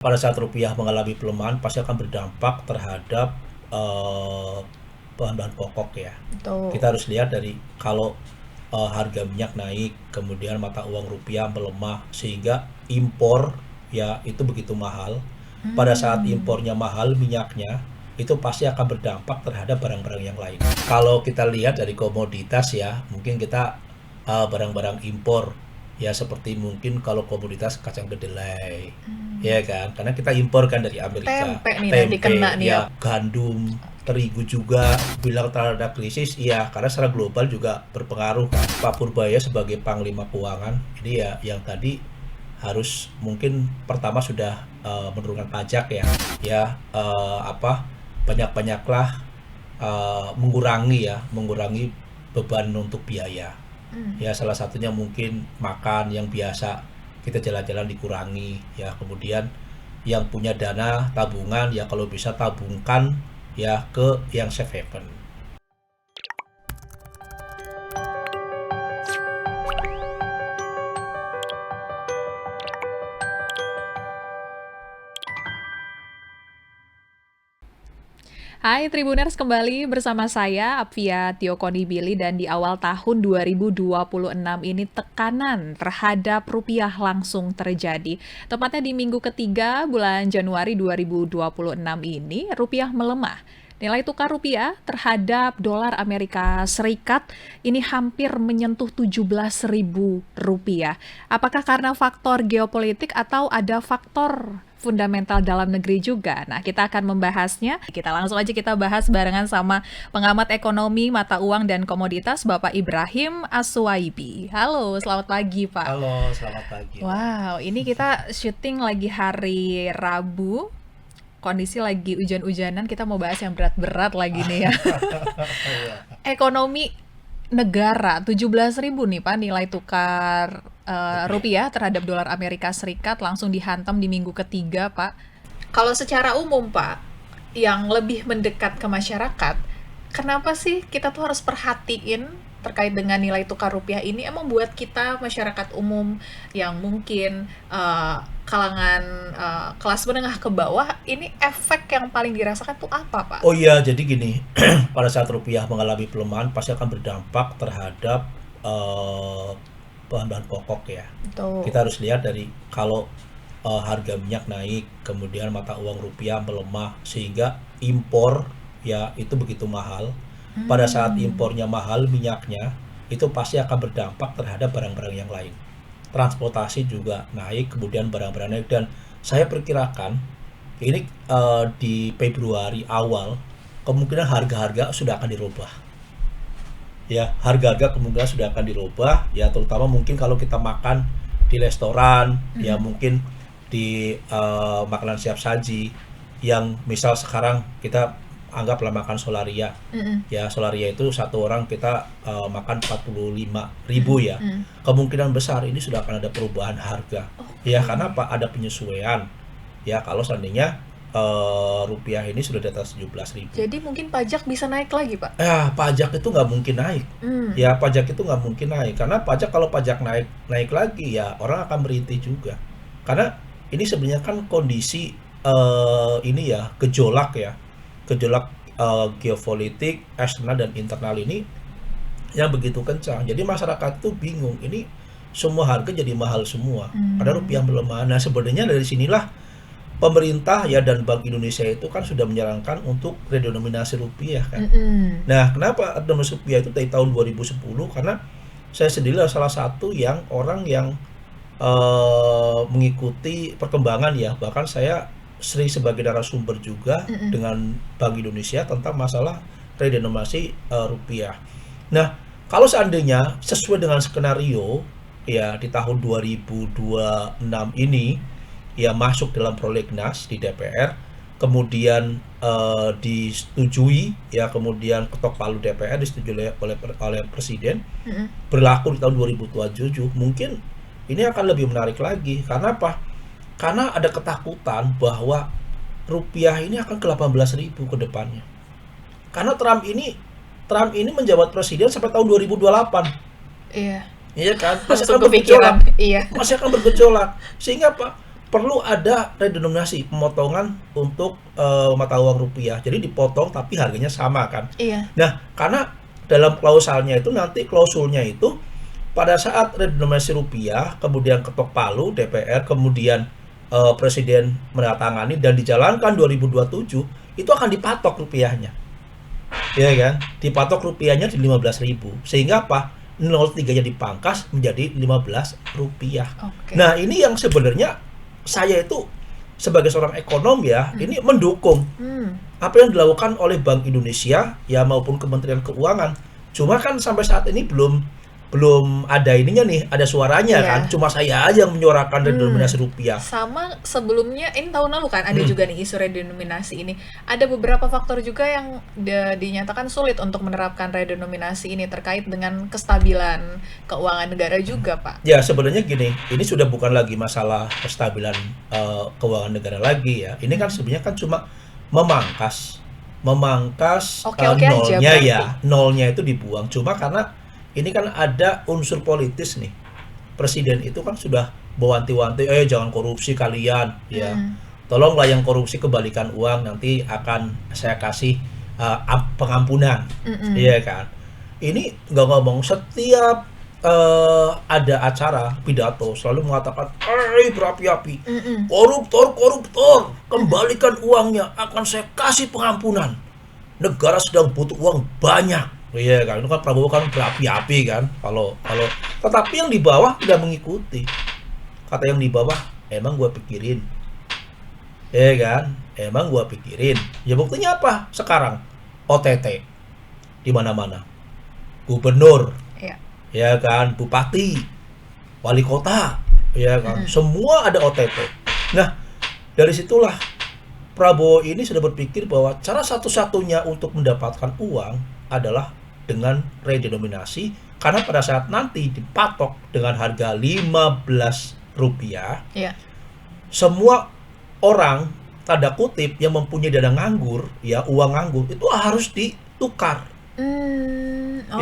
Pada saat rupiah mengalami pelemahan pasti akan berdampak terhadap eh, bahan-bahan pokok ya. Betul. Kita harus lihat dari kalau harga minyak naik, kemudian mata uang rupiah melemah sehingga impor ya itu begitu mahal. Pada saat Hmm. impornya mahal minyaknya itu pasti akan berdampak terhadap barang-barang yang lain. Kalau kita lihat dari komoditas ya, mungkin kita barang-barang impor ya seperti mungkin kalau komoditas kacang kedelai ya kan, karena kita impor kan dari Amerika, Tempe nih nanti kena tempe nih ya. ya, gandum, terigu juga. Bilang terhadap krisis iya, karena secara global juga berpengaruh kan. Pak Purbaya sebagai panglima keuangan ini ya yang tadi harus mungkin pertama sudah menurunkan pajak ya, apa, banyak-banyaklah mengurangi beban untuk biaya. Hmm. Ya salah satunya mungkin makan yang biasa kita jalan-jalan dikurangi ya, kemudian yang punya dana tabungan ya kalau bisa tabungkan ya ke yang safe haven. Hai Tribuners, kembali bersama saya Apvia Tiokonibili, dan di awal tahun 2026 ini tekanan terhadap rupiah langsung terjadi. Tepatnya di minggu ketiga bulan Januari 2026 ini rupiah melemah. Nilai tukar rupiah terhadap dolar Amerika Serikat ini hampir menyentuh 17.000 rupiah. Apakah karena faktor geopolitik atau ada faktor fundamental dalam negeri juga? Nah, kita akan membahasnya. Kita langsung aja kita bahas barengan sama pengamat ekonomi, mata uang, dan komoditas, Bapak Ibrahim Aswaibi. Halo, selamat pagi, Pak. Halo, selamat pagi Mbak. Wow, ini kita syuting lagi hari Rabu. Kondisi lagi hujan-hujanan, kita mau bahas yang berat-berat lagi nih ya. Iya, Ekonomi negara, 17.000 nih Pak nilai tukar rupiah. rupiah terhadap dolar Amerika Serikat langsung dihantam di minggu ketiga, Pak. Kalau secara umum, Pak, yang lebih mendekat ke masyarakat, kenapa sih kita tuh harus perhatiin terkait dengan nilai tukar rupiah ini? Emang buat kita masyarakat umum yang mungkin kalangan kelas menengah ke bawah, ini efek yang paling dirasakan tuh apa, Pak? Oh iya, jadi gini, pada saat rupiah mengalami pelemahan pasti akan berdampak terhadap eh, bahan-bahan pokok ya. Betul. Kita harus lihat dari kalau harga minyak naik, kemudian mata uang rupiah melemah sehingga impor ya itu begitu mahal. Pada saat Hmm. impornya mahal minyaknya itu pasti akan berdampak terhadap barang-barang yang lain. Transportasi juga naik, kemudian barang-barang naik, dan saya perkirakan ini di Februari awal kemungkinan harga-harga sudah akan dirubah. Ya, harga-harga kemungkinan sudah akan dirubah ya, terutama mungkin kalau kita makan di restoran ya, Mm-mm. mungkin di makanan siap saji yang misal sekarang kita anggaplah makan solaria Mm-mm. ya, solaria itu satu orang kita makan 45.000 Mm-mm. ya, Mm. kemungkinan besar ini sudah akan ada perubahan harga ya, Oke. karena apa, ada penyesuaian ya kalau seandainya rupiah ini sudah di atas 17.000. Jadi mungkin pajak bisa naik lagi, Pak? Pajak itu nggak mungkin naik. Hmm. Ya, pajak itu nggak mungkin naik. Karena pajak kalau pajak naik naik lagi ya orang akan merintih juga. Karena ini sebenarnya kan kondisi ini ya, gejolak ya. Gejolak geopolitik eksternal dan internal ini yang begitu kencang. Jadi masyarakat itu bingung. Ini semua harga jadi mahal semua. Karena rupiah Hmm. melemah. Nah, sebenarnya dari sinilah pemerintah ya dan Bank Indonesia itu kan sudah menyarankan untuk redenominasi rupiah kan. Mm-mm. Nah, kenapa Adamus Rupiah itu dari tahun 2010? Karena saya sendiri adalah salah satu yang orang yang mengikuti perkembangan ya. Bahkan saya sering sebagai narasumber juga Mm-mm. dengan Bank Indonesia tentang masalah redenominasi rupiah. Nah, kalau seandainya sesuai dengan skenario ya di tahun 2026 ini ya masuk dalam prolegnas di DPR, kemudian disetujui ya, kemudian ketok palu DPR disetujui oleh presiden, Mm-mm. berlaku di tahun 2027, mungkin ini akan lebih menarik lagi. Karena apa? Karena ada ketakutan bahwa rupiah ini akan ke 18.000 ke depannya. Karena Trump ini menjabat presiden sampai tahun 2028. Iya. Iya kan? Masih Langsung akan bergejolak. kepikiran. Iya. Masih akan bergejolak. Sehingga apa? perlu ada redenominasi, pemotongan untuk mata uang rupiah. Jadi dipotong tapi harganya sama kan. Iya. Nah, karena dalam klausalnya itu nanti klausulnya itu pada saat redenominasi rupiah, kemudian ketok palu DPR, kemudian Presiden menandatangani dan dijalankan 2027, itu akan dipatok rupiahnya. Ya kan? Dipatok rupiahnya di 15.000. Sehingga apa? 0,3-nya dipangkas menjadi 15 rupiah. Oke. Nah, ini yang sebenarnya saya itu sebagai seorang ekonom ya, ini mendukung apa yang dilakukan oleh Bank Indonesia ya maupun Kementerian Keuangan. Cuma kan sampai saat ini belum ada ininya nih, ada suaranya Iya. kan. Cuma saya aja yang menyuarakan redenominasi rupiah. Sama sebelumnya, ini tahun lalu kan ada juga nih isu redenominasi ini. Ada beberapa faktor juga yang dinyatakan sulit untuk menerapkan redenominasi ini terkait dengan kestabilan keuangan negara juga, Pak. Ya sebenarnya gini, ini sudah bukan lagi masalah kestabilan keuangan negara lagi ya. Ini kan sebenarnya kan cuma memangkas Oke-oke aja nolnya berarti. ya, nolnya itu dibuang. Cuma karena ini kan ada unsur politis nih. Presiden itu kan sudah mewanti-wanti, jangan korupsi kalian ya. Tolonglah yang korupsi kembalikan uang, nanti akan saya kasih pengampunan. Iya kan. Ini nggak ngomong setiap ada acara pidato selalu mengatakan, berapi-api, koruptor, kembalikan uangnya, akan saya kasih pengampunan. Negara sedang butuh uang banyak. Iya kan, itu kan Prabowo kan berapi-api kan. Kalau tetapi yang di bawah tidak mengikuti. Kata yang di bawah, emang gua pikirin. Iya kan? Emang gua pikirin. Ya buktinya apa? Sekarang OTT di mana-mana. Gubernur, Iya. ya kan, bupati, wali kota, ya kan. Semua ada OTT. Nah, dari situlah Prabowo ini sudah berpikir bahwa cara satu-satunya untuk mendapatkan uang adalah dengan redenominasi, karena pada saat nanti dipatok dengan harga 15 rupiah, Iya. semua orang tanda kutip yang mempunyai dana nganggur, ya uang nganggur itu harus ditukar.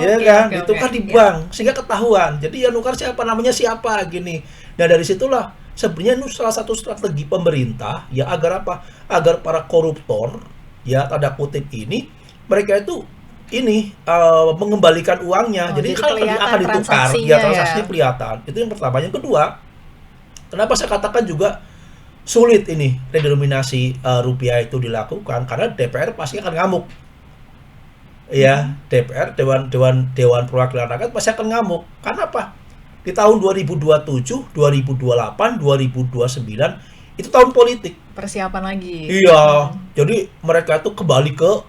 Ya kan, ditukar di bank sehingga ketahuan. Jadi yang nukar siapa, namanya siapa gini. Nah, dari situlah sebenarnya itu salah satu strategi pemerintah ya agar apa? Agar para koruptor ya tanda kutip ini mereka itu mengembalikan uangnya. Jadi kan akan ditukar, ya transaksinya kelihatan. Itu yang pertama. Yang kedua, kenapa saya katakan juga sulit ini redenominasi rupiah itu dilakukan, karena DPR pasti akan ngamuk. Ya, DPR Dewan Perwakilan Rakyat pasti akan ngamuk. Karena apa? Di tahun 2027, 2028, 2029 itu tahun politik. Persiapan lagi. Iya. Jadi mereka itu kembali ke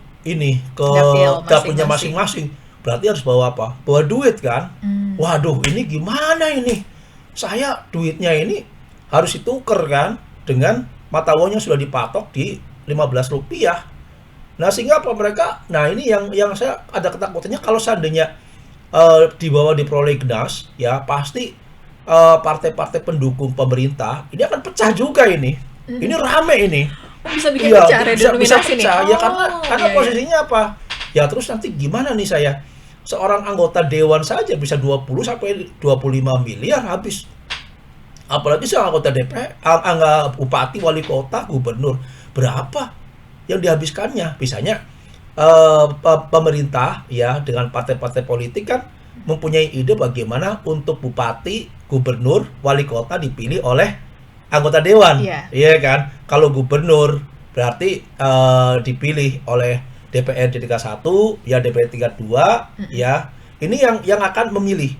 dapilnya masing-masing. Berarti harus bawa apa? Bawa duit kan? Waduh, ini gimana ini? Saya duitnya ini harus ditukar kan dengan mata uangnya sudah dipatok di 15 rupiah. Nah, sehingga apa mereka? Nah, ini yang saya ada ketakutannya kalau seandainya dibawa di prolegnas, ya pasti partai-partai pendukung pemerintah ini akan pecah juga ini. Ini rame ini. Bisa bikin pecah redenominasi nih. Ya karena posisinya apa? Ya terus nanti gimana nih saya? Seorang anggota dewan saja bisa 20 sampai 25 miliar habis. Apalagi seorang anggota DPR, bupati, wali kota, gubernur. Berapa yang dihabiskannya? Bisanya pemerintah ya dengan partai-partai politik kan mempunyai ide bagaimana untuk bupati, gubernur, wali kota dipilih oleh anggota dewan. Iya kan? Kalau gubernur berarti dipilih oleh DPRD tingkat 1, ya DPRD tingkat 2, ya. Ini yang akan memilih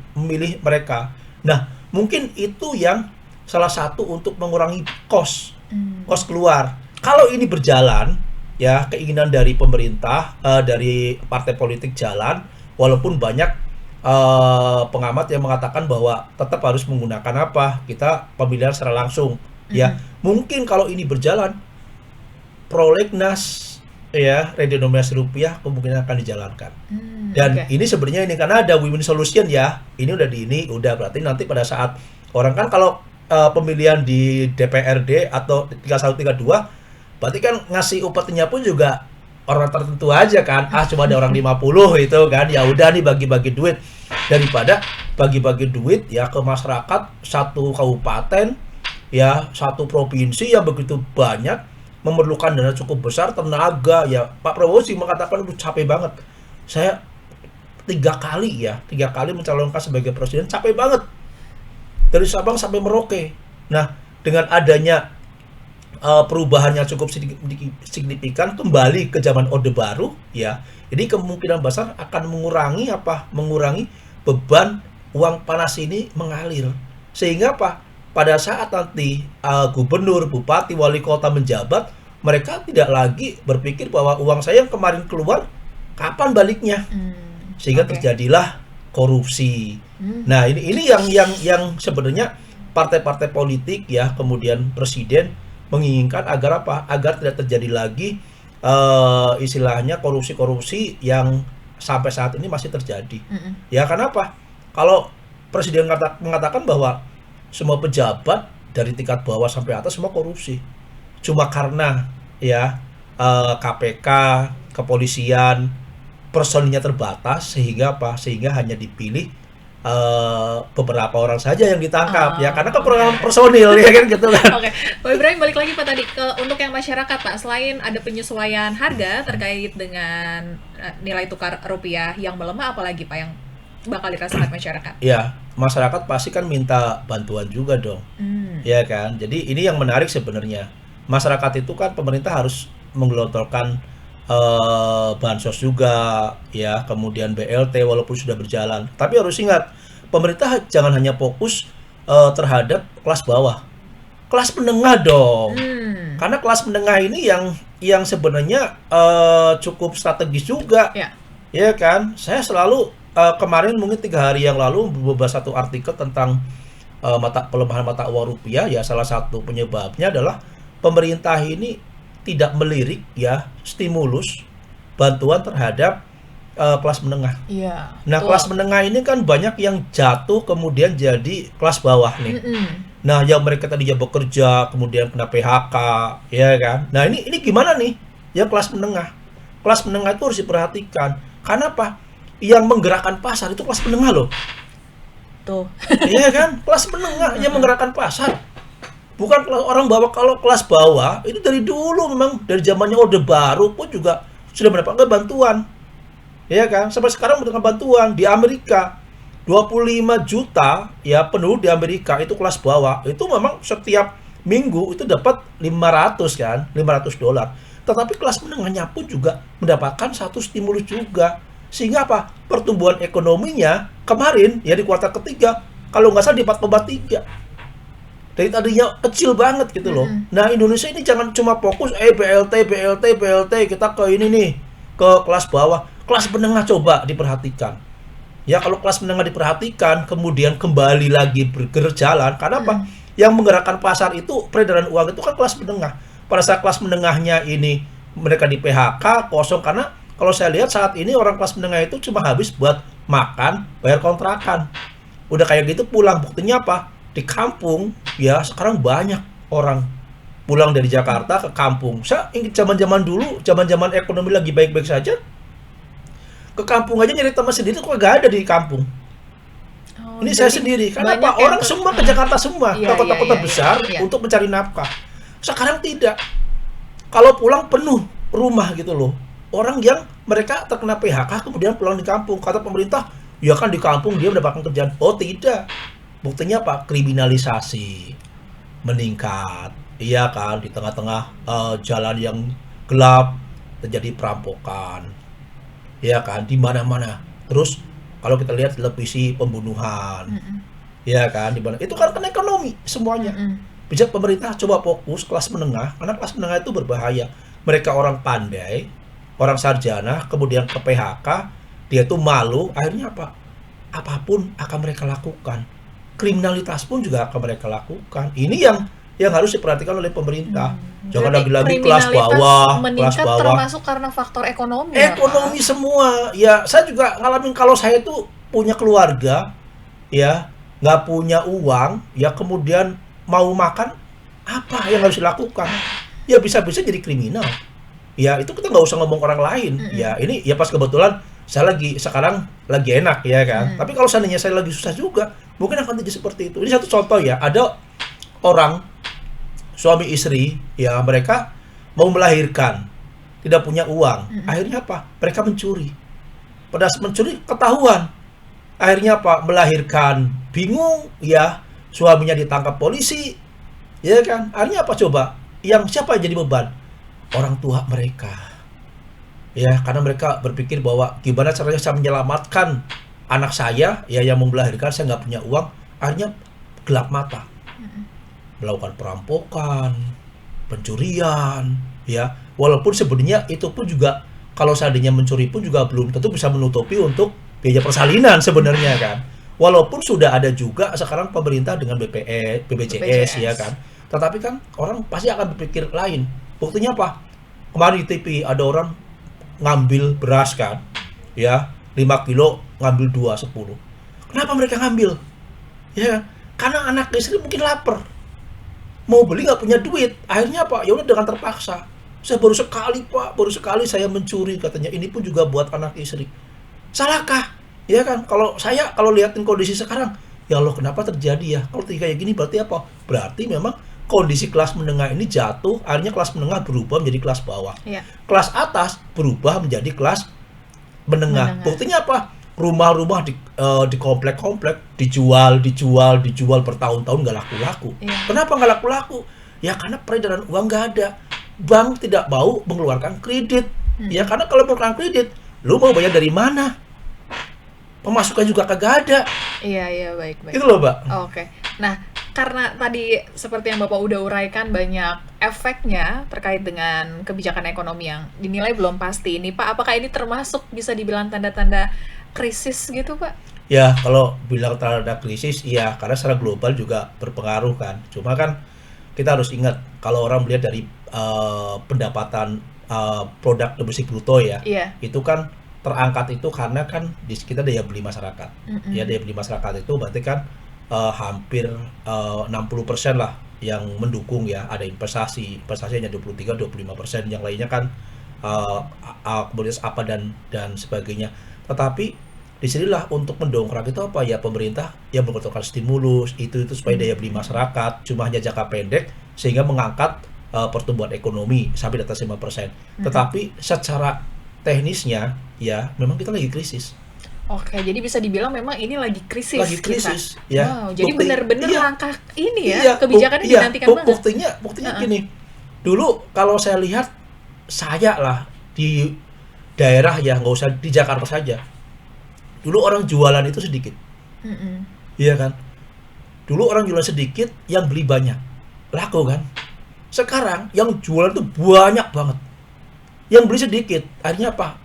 mereka. Nah, mungkin itu yang salah satu untuk mengurangi kos keluar. Kalau ini berjalan, ya keinginan dari pemerintah, dari partai politik jalan, walaupun banyak pengamat yang mengatakan bahwa tetap harus menggunakan apa? Kita pemilihan secara langsung, ya. Mungkin kalau ini berjalan, prolegnas ya redenominasi rupiah kemungkinan akan dijalankan. Dan ini sebenarnya ini karena ada win-win solution ya. Ini udah berarti nanti pada saat orang kan kalau pemilihan di DPRD atau tingkat 1 tingkat 2 berarti kan ngasih upetinya pun juga orang tertentu aja kan. Cuma ada orang 50 itu kan. Ya udah nih bagi-bagi duit, daripada bagi-bagi duit ya ke masyarakat satu kabupaten ya satu provinsi yang begitu banyak memerlukan dana cukup besar, tenaga ya. Pak Prabowo sih mengatakan udah capek banget. Saya tiga kali mencalonkan sebagai presiden, capek banget dari Sabang sampai Merauke. Nah, dengan adanya perubahan yang cukup signifikan kembali ke zaman Orde Baru, ya, ini kemungkinan besar akan mengurangi beban uang panas ini mengalir. Sehingga apa? Pada saat nanti gubernur, bupati, wali kota menjabat, mereka tidak lagi berpikir bahwa uang saya yang kemarin keluar kapan baliknya. Sehingga terjadilah korupsi. Nah, ini yang sebenarnya partai-partai politik ya, kemudian presiden menginginkan agar apa? Agar tidak terjadi lagi istilahnya korupsi-korupsi yang sampai saat ini masih terjadi. Ya, kenapa? Kalau presiden mengatakan bahwa semua pejabat dari tingkat bawah sampai atas semua korupsi, cuma karena ya KPK, kepolisian, personilnya terbatas, sehingga apa? Sehingga hanya dipilih beberapa orang saja yang ditangkap, ya, karena kekurangan personil, ya kan, gitu kan. Oke, Pak Ibrahim, balik lagi Pak tadi untuk yang masyarakat Pak, selain ada penyesuaian harga terkait dengan nilai tukar rupiah yang melemah, apalagi Pak yang bakal dirasakan masyarakat? Ya, masyarakat pasti kan minta bantuan juga dong, ya kan. Jadi ini yang menarik sebenarnya. Masyarakat itu kan pemerintah harus menggelontorkan bansos juga, ya, kemudian BLT walaupun sudah berjalan. Tapi harus ingat, pemerintah jangan hanya fokus terhadap kelas bawah, kelas menengah dong. Karena kelas menengah ini yang sebenarnya cukup strategis juga, ya kan. Saya selalu kemarin mungkin 3 hari yang lalu membaca satu artikel tentang pelemahan mata uang rupiah, ya. Salah satu penyebabnya adalah pemerintah ini tidak melirik ya stimulus bantuan terhadap kelas menengah. Iya. Nah, kelas menengah ini kan banyak yang jatuh kemudian jadi kelas bawah nih. Nah, yang mereka tadinya bekerja kemudian kena PHK, ya kan. Nah, ini gimana nih? Ya, kelas menengah. Kelas menengah itu harus diperhatikan. Karena apa? Yang menggerakkan pasar itu kelas menengah loh. Tuh. Iya kan? Kelas menengah yang menggerakkan pasar. Bukan orang bawah. Kalau kelas bawah itu dari dulu memang dari zamannya Orde Baru pun juga sudah mendapatkan bantuan. Ya kan? Sampai sekarang mendapatkan bantuan. Di Amerika 25 juta ya penduduk di Amerika itu kelas bawah. Itu memang setiap minggu itu dapat 500 kan, $500. Tetapi kelas menengahnya pun juga mendapatkan satu stimulus juga. Sehingga apa? Pertumbuhan ekonominya kemarin ya di kuartal ketiga kalau nggak salah di 4,3. Dari tadinya kecil banget gitu loh. Nah, Indonesia ini jangan cuma fokus BLT kita ke ini nih, ke kelas bawah. Kelas menengah coba diperhatikan. Ya, kalau kelas menengah diperhatikan, kemudian kembali lagi berjalan. Karena apa? Yang menggerakkan pasar itu peredaran uang itu kan kelas menengah. Pada saat kelas menengahnya ini mereka di PHK kosong, karena kalau saya lihat saat ini orang kelas menengah itu cuma habis buat makan, bayar kontrakan. Udah kayak gitu pulang. Buktinya apa? Di kampung ya sekarang banyak orang pulang dari Jakarta ke kampung. Saya ingat zaman-zaman dulu, zaman-zaman ekonomi lagi baik-baik saja, ke kampung aja nyari teman sendiri kok gak ada di kampung. Ini saya sendiri. Karena apa? Orang semua ke Jakarta semua, ke kota-kota besar untuk mencari nafkah. Sekarang tidak. Kalau pulang penuh rumah gitu loh. Orang yang mereka terkena PHK kemudian pulang di kampung. Kata pemerintah, ya kan di kampung dia mendapatkan kerjaan. Oh tidak. Buktinya apa? Kriminalisasi meningkat. Iya kan, di tengah-tengah jalan yang gelap terjadi perampokan. Iya kan, di mana-mana. Terus kalau kita lihat televisi pembunuhan. Iya kan, di mana? Itu kan ekonomi semuanya. Bisa pemerintah coba fokus kelas menengah, karena kelas menengah itu berbahaya. Mereka orang pandai, orang sarjana, kemudian ke PHK, dia tuh malu, akhirnya apa? Apapun akan mereka lakukan. Kriminalitas pun juga akan mereka lakukan. Ini yang harus diperhatikan oleh pemerintah. Jangan lagi-lagi kelas bawah, kelas bawah. Termasuk karena faktor ekonomi. Ekonomi semua. Ya, saya juga ngalamin kalau saya itu punya keluarga, ya, nggak punya uang, ya kemudian mau makan, apa yang harus dilakukan? Ya bisa-bisa jadi kriminal. Ya itu kita nggak usah ngomong orang lain. Ya ini ya pas kebetulan saya sekarang lagi enak ya kan. Tapi kalau seandainya saya lagi susah juga, mungkin akan jadi seperti itu. Ini satu contoh ya. Ada orang suami istri, ya mereka mau melahirkan, tidak punya uang. Akhirnya apa? Mereka mencuri. Pada saat mencuri ketahuan. Akhirnya apa? Melahirkan, bingung, ya suaminya ditangkap polisi, ya kan? Akhirnya apa coba? Yang siapa yang jadi beban? Orang tua mereka. Ya, karena mereka berpikir bahwa gimana caranya saya menyelamatkan anak saya, ya yang mau melahirkan, saya nggak punya uang. Akhirnya gelap mata, melakukan perampokan, pencurian, ya. Walaupun sebenarnya itu pun juga kalau seandainya mencuri pun juga belum tentu bisa menutupi untuk biaya persalinan sebenarnya kan. Walaupun sudah ada juga sekarang pemerintah dengan BPJS ya kan. Tetapi kan orang pasti akan berpikir lain. Buktinya apa? Kemarin di TV ada orang ngambil beras kan, ya 5 kilo ngambil 2,10. Kenapa mereka ngambil? Ya, karena anak istri mungkin lapar, mau beli nggak punya duit. Akhirnya apa? Ya udah dengan terpaksa. Saya baru sekali pak, baru sekali saya mencuri katanya. Ini pun juga buat anak istri. Salahkah? Ya kan? Kalau saya kalau lihatin kondisi sekarang, ya Allah kenapa terjadi ya? Kalau kayak gini berarti apa? Berarti memang kondisi kelas menengah ini jatuh. Akhirnya kelas menengah berubah menjadi kelas bawah. Iya. Kelas atas berubah menjadi kelas menengah. Buktinya apa? Rumah-rumah di komplek-komplek dijual bertahun-tahun nggak laku-laku. Iya. Kenapa nggak laku-laku? Ya karena peredaran uang nggak ada. Bank tidak mau mengeluarkan kredit. Ya karena kalau mengeluarkan kredit, lu mau bayar dari mana? Pemasukan juga kagak ada. Iya, baik. Itu loh, Mbak. Oke. Nah, karena tadi seperti yang Bapak udah uraikan banyak efeknya terkait dengan kebijakan ekonomi yang dinilai belum pasti ini, Pak. Apakah ini termasuk bisa dibilang tanda-tanda krisis gitu, Pak? Ya, kalau bilang terhadap krisis, iya, karena secara global juga berpengaruh kan. Cuma kan kita harus ingat, kalau orang melihat dari pendapatan produk domestik bruto ya, Iya. itu kan terangkat itu karena kan di kita daya beli masyarakat. Ya, daya beli masyarakat itu berarti kan hampir 60% lah yang mendukung ya, ada investasi hanya 23-25%, yang lainnya kan komoditas apa dan sebagainya. Tetapi disinilah untuk mendongkrak itu apa ya, pemerintah yang mengeluarkan stimulus itu supaya daya beli masyarakat cuma hanya jangka pendek sehingga mengangkat pertumbuhan ekonomi sampai di atas 5%. Tetapi secara teknisnya ya memang kita lagi krisis. Oke, jadi bisa dibilang memang ini lagi krisis. Lagi krisis ya. Wow, jadi benar-benar iya, langkah ini ya, iya, kebijakannya dinantikan banget. Buktinya gini. Dulu kalau saya lihat, saya lah di daerah ya, nggak usah di Jakarta saja. Dulu orang jualan itu sedikit. Iya kan? Dulu orang jualan sedikit, yang beli banyak. Laku kan? Sekarang yang jualan itu banyak banget. Yang beli sedikit. Akhirnya apa?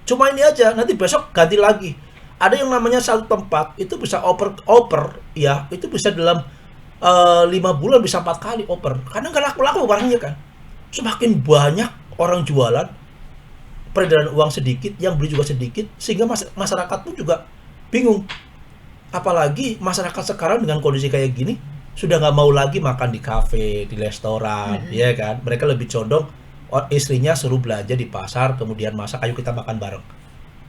Cuma ini aja, nanti besok ganti lagi. Ada yang namanya satu tempat itu bisa oper ya, itu bisa dalam 5 bulan bisa 4 kali oper. Karena nggak laku-laku barangnya kan. Semakin banyak orang jualan, peredaran uang sedikit, yang beli juga sedikit, sehingga masyarakat pun juga bingung. Apalagi masyarakat sekarang dengan kondisi kayak gini sudah nggak mau lagi makan di kafe, di restoran, ya kan? Mereka lebih condong istrinya suruh belanja di pasar, kemudian masak, ayo kita makan bareng.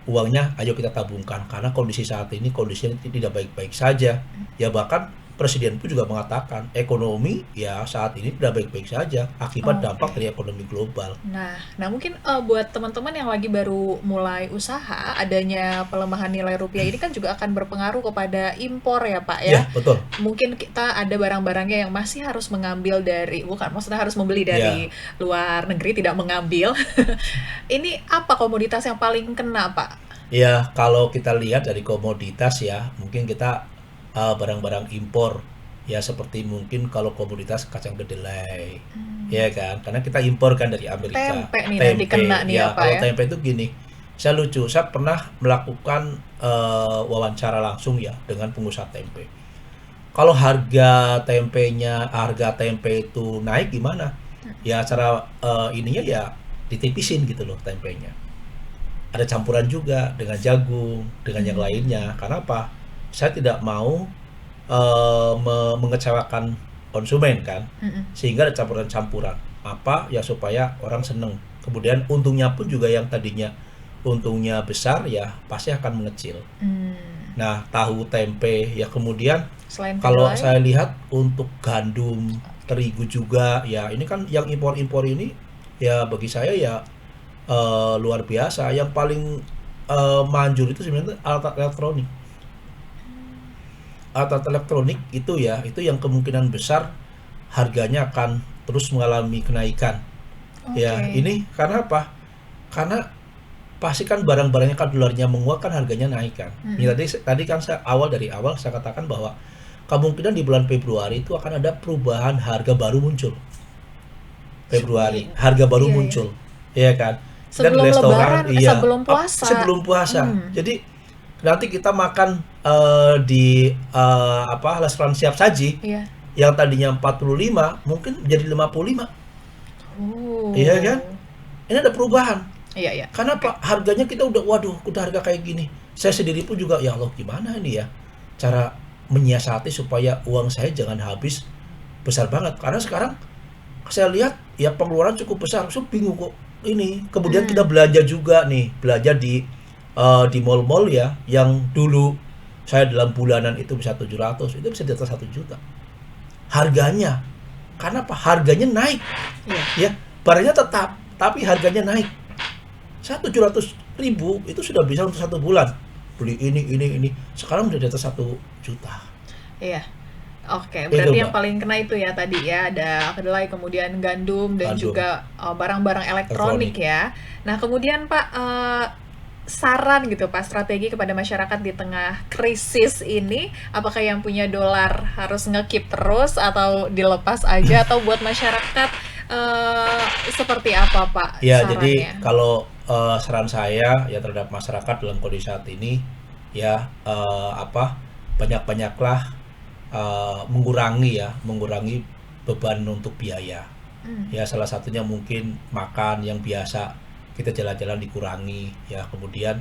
Uangnya ayo kita tabungkan, karena kondisi saat ini kondisinya tidak baik-baik saja. Ya bahkan Presiden pun juga mengatakan ekonomi ya saat ini tidak baik-baik saja akibat dampak dari ekonomi global. Nah mungkin buat teman-teman yang lagi baru mulai usaha, adanya pelemahan nilai rupiah ini kan juga akan berpengaruh kepada impor ya Pak ya. Ya, betul. Mungkin kita ada barang-barangnya yang masih harus mengambil dari, maksudnya harus membeli dari luar negeri, tidak mengambil. Ini apa komoditas yang paling kena Pak? Ya, kalau kita lihat dari komoditas ya, mungkin kita barang-barang impor ya, seperti mungkin kalau komoditas kacang kedelai, ya kan, karena kita impor kan dari Amerika. Tempe nih nanti kena nih ya, Pak kalau ya. tempe itu gini, saya pernah melakukan wawancara langsung ya dengan pengusaha tempe. Kalau harga tempe itu naik gimana? Ya cara ininya ya ditipisin gitu loh tempenya. Ada campuran juga dengan jagung, dengan yang lainnya. Karena apa? Saya tidak mau mengecewakan konsumen kan, sehingga ada campuran-campuran apa ya supaya orang seneng. Kemudian untungnya pun juga yang tadinya untungnya besar ya pasti akan mengecil. Nah, tahu tempe ya, kemudian selain kalau kedelai, saya lihat untuk gandum terigu juga. Ya ini kan yang impor-impor ini ya bagi saya ya luar biasa. Yang paling manjur itu sebenarnya alat elektronik. Alat elektronik itu ya, itu yang kemungkinan besar harganya akan terus mengalami kenaikan. Ya, Oke. ini karena apa? Karena pasti kan barang-barangnya kan dolarnya menguat kan harganya naik kan. Ini Mhm. tadi kan dari awal saya katakan bahwa kemungkinan di bulan Februari itu akan ada perubahan harga baru muncul. Februari, Sebelum harga baru iya ya. muncul, ya kan? Kita di Sebelum restoran, lebaran, iya, sebelum puasa. sebelum puasa. Hmm. Jadi nanti kita makan di apa restoran siap saji Iya. yang tadinya 45 mungkin jadi 55, iya kan? Oh. Ini ada perubahan. Iya ya. Karena Oke. apa? Harganya kita udah waduh, udah harga kayak gini. Saya sendiri pun juga ya Allah gimana ini ya cara menyiasati supaya uang saya jangan habis besar banget. Karena sekarang saya lihat ya pengeluaran cukup besar. Saya bingung kok ini. Kemudian kita Hmm. belanja juga nih, belanja di mall-mall ya yang dulu saya dalam bulanan itu bisa 700, itu bisa di atas 1 juta. Harganya. Karena apa? Harganya naik. Iya. Ya, barangnya tetap, tapi harganya naik. Saya 700.000 itu sudah bisa untuk 1 bulan. Beli ini. Sekarang udah di atas 1 juta. Iya. Oke, Itu berarti yang Mbak, paling kena itu ya tadi ya, ada kedelai, kemudian gandum, dan kandung juga barang-barang elektronik elektronik. ya. Nah, kemudian Pak, saran gitu Pak, strategi kepada masyarakat di tengah krisis ini, apakah yang punya dolar harus ngekip terus atau dilepas aja, atau buat masyarakat seperti apa Pak Ya, jadi sarannya? kalau saran saya ya terhadap masyarakat dalam kondisi saat ini ya apa banyak-banyaklah mengurangi beban untuk biaya. Hmm. Ya salah satunya mungkin makan yang biasa kita jalan-jalan dikurangi ya. Kemudian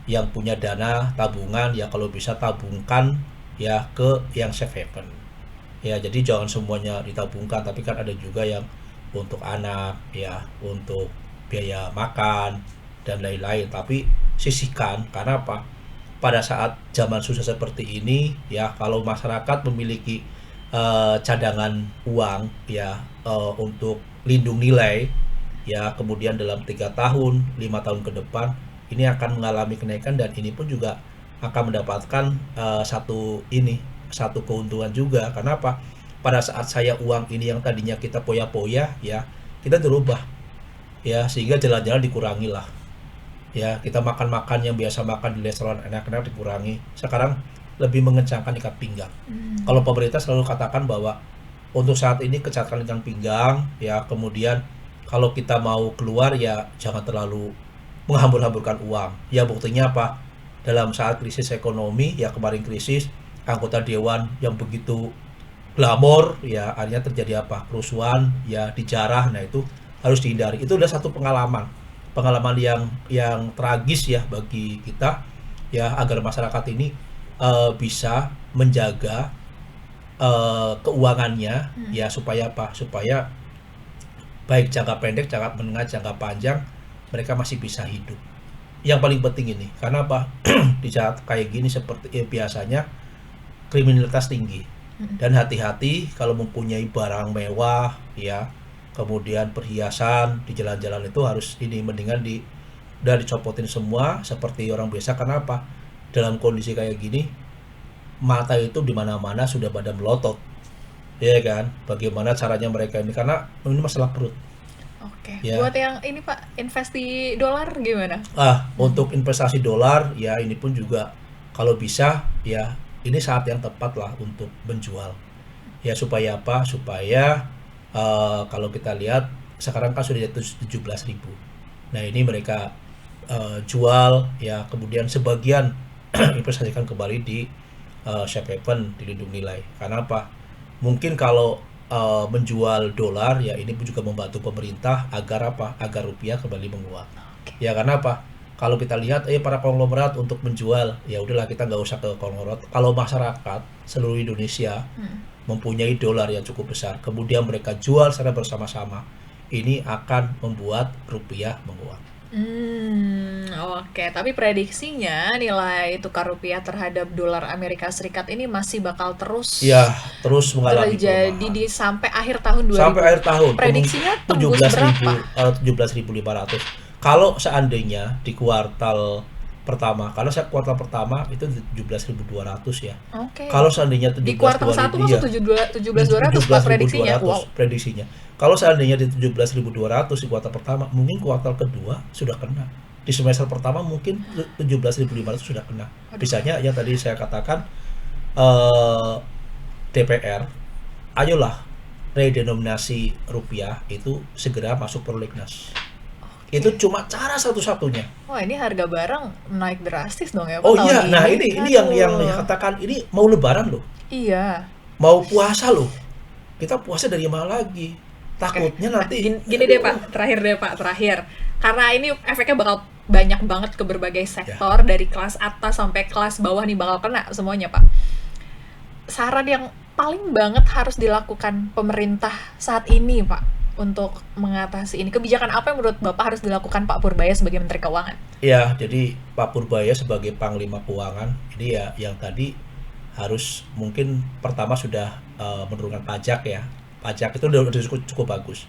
yang punya dana tabungan ya kalau bisa tabungkan ya ke yang safe haven. Ya jadi jangan semuanya ditabungkan tapi kan ada juga yang untuk anak ya, untuk biaya makan dan lain-lain. Tapi sisihkan karena apa? Pada saat zaman susah seperti ini ya kalau masyarakat memiliki cadangan uang ya untuk lindung nilai ya kemudian dalam 3 tahun 5 tahun ke depan ini akan mengalami kenaikan dan ini pun juga akan mendapatkan satu keuntungan juga. Karena apa? Pada saat saya uang ini yang tadinya kita poya-poya ya kita dirubah ya sehingga jalan-jalan dikurangi lah ya, kita makan-makan yang biasa makan di restoran enak-enak dikurangi. Sekarang lebih mengencangkan ikat pinggang. Kalau Hmm. pemerintah selalu katakan bahwa untuk saat ini kencangkan ikat pinggang ya, kemudian kalau kita mau keluar ya jangan terlalu menghambur-hamburkan uang. Ya buktinya apa? Dalam saat krisis ekonomi ya kemarin krisis, anggota dewan yang begitu glamor ya akhirnya terjadi apa? Kerusuhan ya dijarah. Nah itu harus dihindari. Itu adalah satu pengalaman yang tragis ya bagi kita ya agar masyarakat ini bisa menjaga keuangannya Hmm. ya supaya apa? Supaya baik jangka pendek, jangka menengah, jangka panjang mereka masih bisa hidup. Yang paling penting ini karena apa? Di saat kayak gini seperti biasanya kriminalitas tinggi Hmm. dan hati-hati kalau mempunyai barang mewah ya kemudian perhiasan di jalan-jalan itu harus ini mendingan udah dicopotin semua seperti orang biasa. Karena apa? Dalam kondisi kayak gini mata itu di mana-mana sudah pada melotot ya kan, bagaimana caranya mereka ini karena ini masalah perut Oke, buat ya. yang ini Pak, investi dolar gimana? Untuk investasi dolar ya ini pun juga kalau bisa ya ini saat yang tepat lah untuk menjual. Ya supaya apa? Supaya kalau kita lihat sekarang kan sudah 17.000. Nah, ini mereka jual ya kemudian sebagian investasikan kembali di safe haven di lindung nilai. Karena apa? Mungkin kalau menjual dolar ya ini pun juga membantu pemerintah agar apa? Agar rupiah kembali menguat. Oke. Ya karena apa? Kalau kita lihat para konglomerat untuk menjual ya udahlah kita nggak usah ke konglomerat. Kalau masyarakat seluruh Indonesia Hmm. mempunyai dolar yang cukup besar, kemudian mereka jual secara bersama-sama, ini akan membuat rupiah menguat. Oke. Tapi prediksinya nilai tukar rupiah terhadap dolar Amerika Serikat ini masih bakal terus Ya, terus mengalami terjadi pelemahan. di sampai akhir tahun Sampai 2000. akhir tahun, Prediksinya tembus 17.000, berapa? 17.500. Kalau seandainya di kuartal pertama, kalau saya kuartal pertama itu 17.200 ya. Oke. Kalau seandainya Di kuartal 1 17.200, masuk iya, 17.200 Pak prediksinya. 17.200 Wow. prediksinya. Kalau seandainya di 17.200 di kuartal pertama, mungkin kuartal kedua sudah kena. Di semester pertama mungkin 17.500 sudah kena. Aduh. Misalnya yang tadi saya katakan, eh, DPR, ayolah redenominasi rupiah itu segera masuk prolegnas. Itu cuma cara satu-satunya. Wah, ini harga barang naik drastis dong ya Pak Oh tahun iya, nah ini. ini yang Aduh. katakan ini mau lebaran loh, Iya. mau puasa loh. Kita puasa dari mana lagi? Oke. Takutnya Nah, nanti, gini deh Pak, terakhir deh Pak, terakhir. Karena ini efeknya bakal banyak banget ke berbagai ya, sektor, dari kelas atas sampai kelas bawah nih bakal kena semuanya Pak. Saran yang paling banget harus dilakukan pemerintah saat ini Pak untuk mengatasi ini. Kebijakan apa yang menurut Bapak harus dilakukan Pak Purbaya sebagai Menteri Keuangan? ya. Jadi Pak Purbaya sebagai Panglima Keuangan ini ya yang tadi harus mungkin pertama sudah menurunkan pajak ya. Pajak itu udah cukup bagus.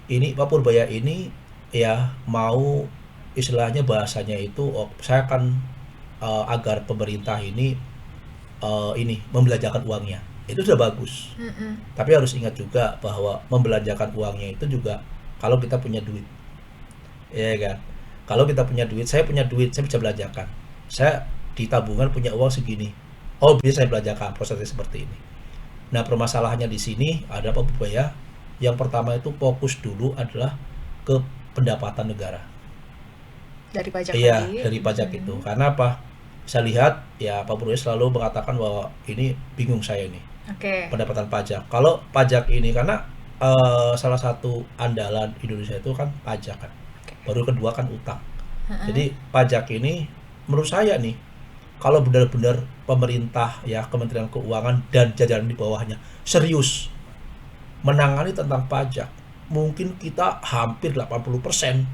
Ini Pak Purbaya ini ya mau istilahnya bahasanya itu, saya akan agar pemerintah ini membelanjakan uangnya. Itu sudah bagus. Tapi harus ingat juga bahwa membelanjakan uangnya itu juga kalau kita punya duit. Ya kan? Kalau kita punya duit, saya punya duit, saya bisa belanjakan. Saya di tabungan punya uang segini. Oh, bisa saya belanjakan, prosesnya seperti ini. Nah, permasalahannya di sini ada Pak Purbaya. Yang pertama itu fokus dulu adalah ke pendapatan negara. Dari pajak Iya, tadi. dari pajak itu. Karena apa? Saya lihat ya Pak Purbaya selalu mengatakan bahwa ini bingung saya ini Oke. pendapatan pajak. Kalau pajak ini karena salah satu andalan Indonesia itu kan pajak kan. Baru kedua kan utang. Jadi pajak ini menurut saya nih, kalau benar-benar pemerintah ya Kementerian Keuangan dan jajaran di bawahnya serius menangani tentang pajak, mungkin kita hampir 80%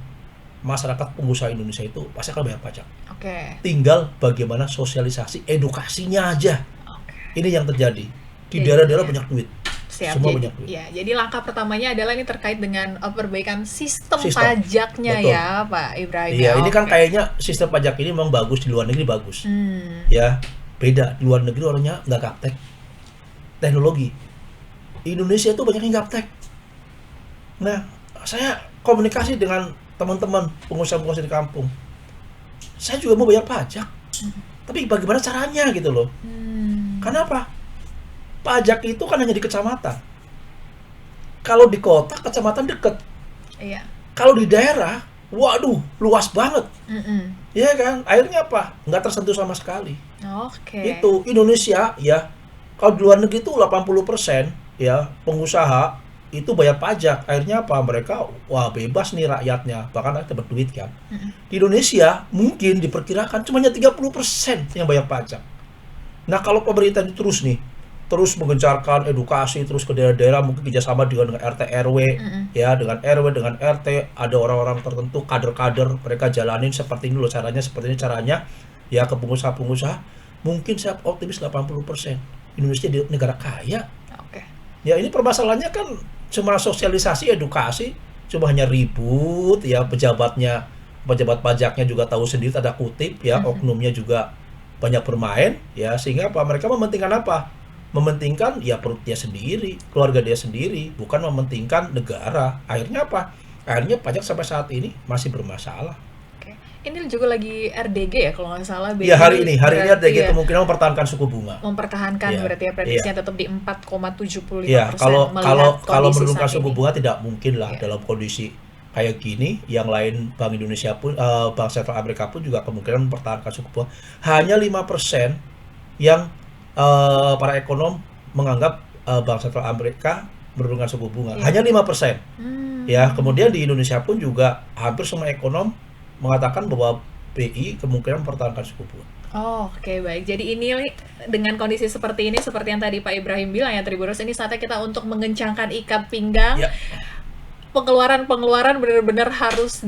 masyarakat pengusaha Indonesia itu pasti akan bayar pajak. Oke. Tinggal bagaimana sosialisasi edukasinya aja. Oke. Ini yang terjadi. Di Jadi, daerah-daerah ya. banyak duit. Siap. Semua Jadi, banyak duit. ya, jadi langkah pertamanya adalah ini terkait dengan perbaikan sistem Sistem. pajaknya Betul. ya, Pak Ibrahim. Iya, ini kan Oke. kayaknya sistem pajak ini memang bagus di luar negeri bagus. Ya, beda di luar negeri orangnya nggak gaptek teknologi. Indonesia itu banyak yang gaptek. Nah, saya komunikasi dengan teman-teman pengusaha-pengusaha di kampung. Saya juga mau bayar pajak, tapi bagaimana caranya gitu loh? Kenapa? Pajak itu kan hanya di kecamatan. Kalau di kota, kecamatan deket. Iya. Kalau di daerah, waduh, luas banget. Mm-mm. Ya kan? Akhirnya apa? Nggak tersentuh sama sekali. Oke. Itu Indonesia ya. Kalau di luar negeri itu 80% ya pengusaha itu bayar pajak. Akhirnya apa? Mereka wah bebas nih rakyatnya. Bahkan rakyat dapat duit kan. Di Indonesia mungkin diperkirakan cuma 30% yang bayar pajak. Nah, kalau pemerintah ini terus menggencarkan edukasi terus ke daerah-daerah, mungkin kerjasama dengan RT RW ya, dengan RW dengan RT, ada orang-orang tertentu kader-kader, mereka jalanin seperti ini loh caranya, seperti ini caranya ya, ke pengusaha-pengusaha, mungkin saya optimis 80%. Indonesia di negara kaya. Oke. Ya, ini permasalahannya kan cuma sosialisasi edukasi, cuma hanya ribut ya, pejabat pajaknya juga tahu sendiri tanda kutip ya, oknumnya juga banyak bermain ya, sehingga apa, mereka mementingkan apa? Mementingkan ya perut dia sendiri, keluarga dia sendiri, bukan mementingkan negara. Akhirnya apa? Akhirnya pajak sampai saat ini masih bermasalah. Oke. Ini juga lagi RDG ya kalau nggak salah. Ya, hari ini berarti RDG ya, kemungkinan mempertahankan suku bunga. mempertahankan Iya, berarti ya prediksinya iya. tetap di 4,75%. Ya, kalau melihat kondisi menurunkan saat suku ini. bunga tidak mungkin lah Iya. dalam kondisi kayak gini. Yang lain Bank Indonesia pun, Bank Sentral Amerika pun juga kemungkinan mempertahankan suku bunga. Hanya 5% yang para ekonom menganggap Bank Sentral Amerika menurunkan suku bunga. Iya. Hanya 5%. Hmm. Ya, kemudian di Indonesia pun juga hampir semua ekonom mengatakan bahwa BI kemungkinan mempertahankan suku bunga. Oh, oke, baik. Jadi ini dengan kondisi seperti ini, seperti yang tadi Pak Ibrahim bilang ya, Tribuners, ini saatnya kita untuk mengencangkan ikat pinggang, Ya. pengeluaran-pengeluaran benar-benar harus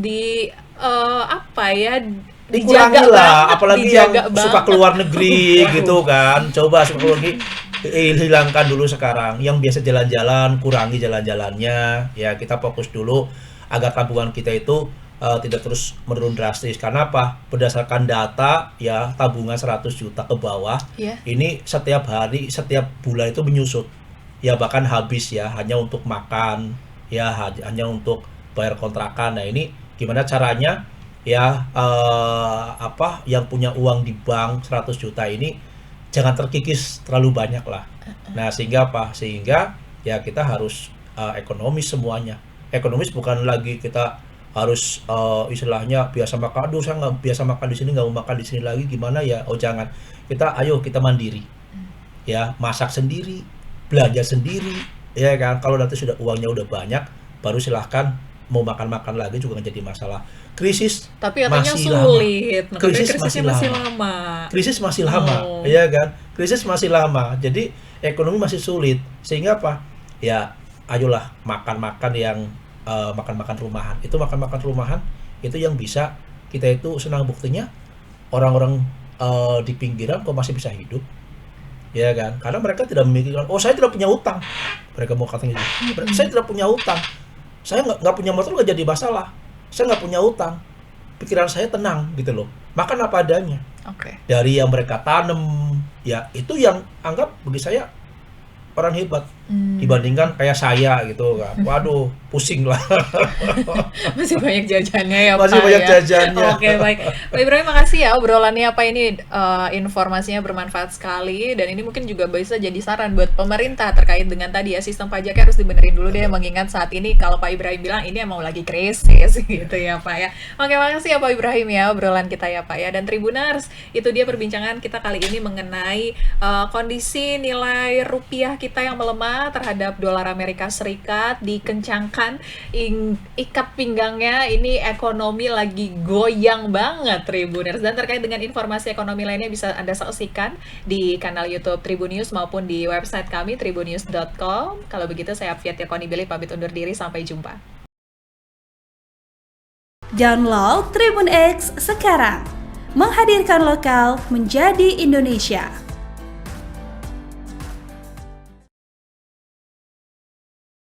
apa ya, Dikurangi dijaga lah, banget, apalagi yang dijaga suka banget. keluar negeri gitu kan. Coba suka keluar negeri, hilangkan dulu sekarang. Yang biasa jalan-jalan, kurangi jalan-jalannya. Ya, kita fokus dulu agar tabungan kita itu tidak terus menurun drastis. Karena apa? Berdasarkan data ya, tabungan 100 juta ke bawah, Iya. ini setiap hari, setiap bulan itu menyusut. Ya bahkan habis ya, hanya untuk makan, ya hanya untuk bayar kontrakan. Nah, ini gimana caranya? Ya apa, yang punya uang di bank 100 juta ini jangan terkikis terlalu banyak lah. Nah, sehingga apa? Sehingga ya kita harus ekonomis semuanya. Ekonomis bukan lagi kita harus istilahnya biasa makan, aduh saya nggak biasa makan di sini, nggak mau makan di sini lagi, gimana ya? Oh jangan. Ayo kita mandiri, ya masak sendiri, belanja sendiri, ya kan. Kalau nanti sudah uangnya udah banyak, baru silahkan mau makan-makan lagi juga nggak jadi masalah. Krisis Tapi katanya masih lama, sulit. Nah, katanya krisis krisisnya masih masih lama, lama. krisis masih lama, Oh. ya kan. Krisis masih lama, jadi ekonomi masih sulit. Sehingga apa? Ya, ayolah makan-makan yang makan-makan rumahan. Itu makan-makan rumahan itu yang bisa kita itu senang, buktinya orang-orang di pinggiran kok masih bisa hidup, ya kan? Karena mereka tidak memikirkan, oh saya tidak punya utang. Mereka mau katanya gitu. Saya tidak punya utang. Saya nggak punya motor, nggak jadi masalah. Saya nggak punya utang. Pikiran saya tenang gitu loh. Makan apa adanya. Oke. Dari yang mereka tanam, ya itu yang anggap bagi saya orang hebat. Dibandingkan kayak saya gitu kan. Waduh, pusing lah. Masih banyak jajannya ya, Masih Pak banyak ya. jajannya. Oke, baik. Pak Ibrahim, makasih ya obrolannya, Pak. Ini informasinya bermanfaat sekali, dan ini mungkin juga bisa jadi saran buat pemerintah terkait dengan tadi ya, sistem pajaknya harus dibenerin dulu deh, mengingat saat ini kalau Pak Ibrahim bilang ini emang lagi krisis gitu ya, Pak ya. Oke, makasih ya Pak Ibrahim ya obrolan kita ya, Pak ya. Dan Tribuners, itu dia perbincangan kita kali ini mengenai kondisi nilai rupiah kita yang melemah terhadap dolar Amerika Serikat, dikencangkan ikat pinggangnya, ini ekonomi lagi goyang banget Tribuners. Dan terkait dengan informasi ekonomi lainnya bisa Anda saksikan di kanal YouTube Tribunnews maupun di website kami tribunnews.com. Kalau begitu saya Apvia Konibili pamit undur diri, sampai jumpa. Download Tribun X sekarang, menghadirkan lokal menjadi Indonesia.